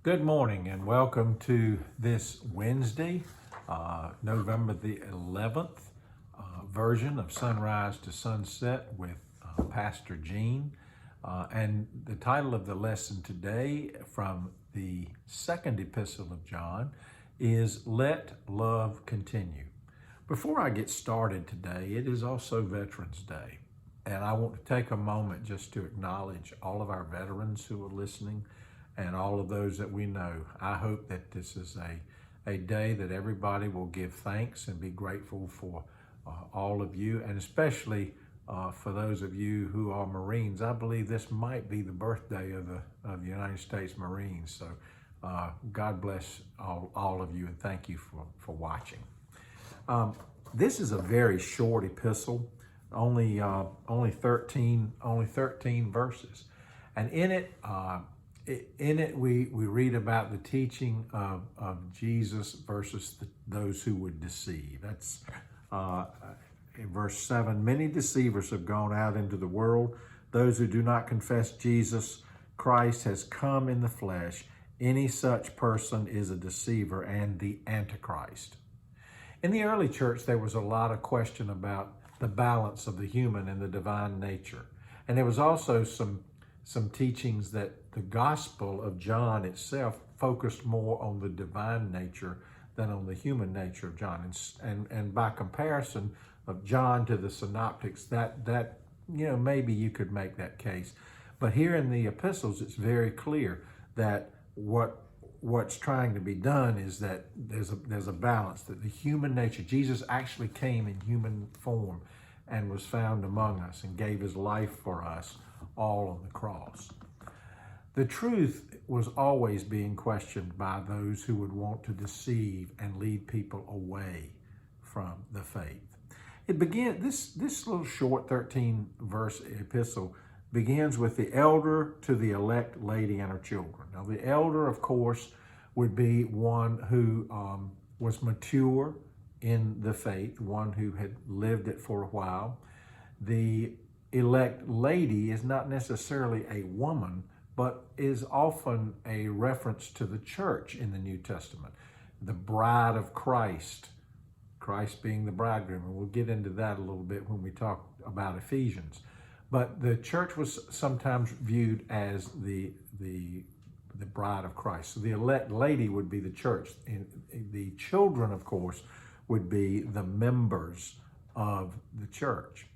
Good morning and welcome to this Wednesday, November the 11th version of Sunrise to Sunset with Pastor Gene. And the title of the lesson today from the second epistle of John is Let Love Continue. Before I get started today, it is also Veterans Day. And I want to take a moment just to acknowledge all of our veterans who are listening and all of those that we know. I hope that this is a day that everybody will give thanks and be grateful for all of you, and especially for those of you who are Marines. I believe this might be the birthday of the United States Marines. So God bless all of you, and thank you for watching. This is a very short epistle, only 13 verses, and in it we read about the teaching of Jesus versus those who would deceive. That's in verse 7. Many deceivers have gone out into the world, those who do not confess Jesus Christ has come in the flesh. Any such person is a deceiver and the Antichrist. In the early church, there was a lot of question about the balance of the human and the divine nature. And there was also some teachings that the Gospel of John itself focused more on the divine nature than on the human nature of John. And by comparison of John to the synoptics, that maybe you could make that case. But here in the epistles, it's very clear that what's trying to be done is that there's a balance, that the human nature, Jesus actually came in human form and was found among us and gave his life for us all on the cross. The truth was always being questioned by those who would want to deceive and lead people away from the faith. It began, this little short 13 verse epistle begins with the elder to the elect lady and her children. Now the elder, of course, would be one who was mature in the faith, one who had lived it for a while. The elect lady is not necessarily a woman, but is often a reference to the church in the New Testament. The bride of Christ, Christ being the bridegroom, and we'll get into that a little bit when we talk about Ephesians. But the church was sometimes viewed as the bride of Christ. So the elect lady would be the church. And the children, of course, would be the members of the church.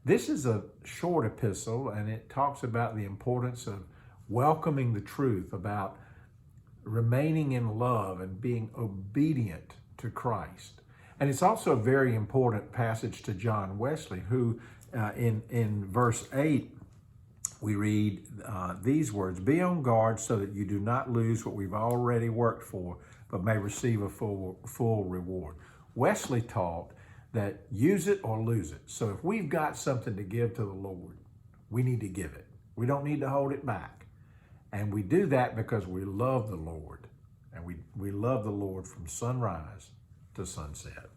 This is a short epistle, and it talks about the importance of welcoming the truth, about remaining in love and being obedient to Christ. And it's also a very important passage to John Wesley, who in verse 8, we read these words, "Be on guard so that you do not lose what we've already worked for, but may receive a full reward." Wesley taught that use it or lose it. So if we've got something to give to the Lord, we need to give it. We don't need to hold it back. And we do that because we love the Lord. And we love the Lord from sunrise to sunset.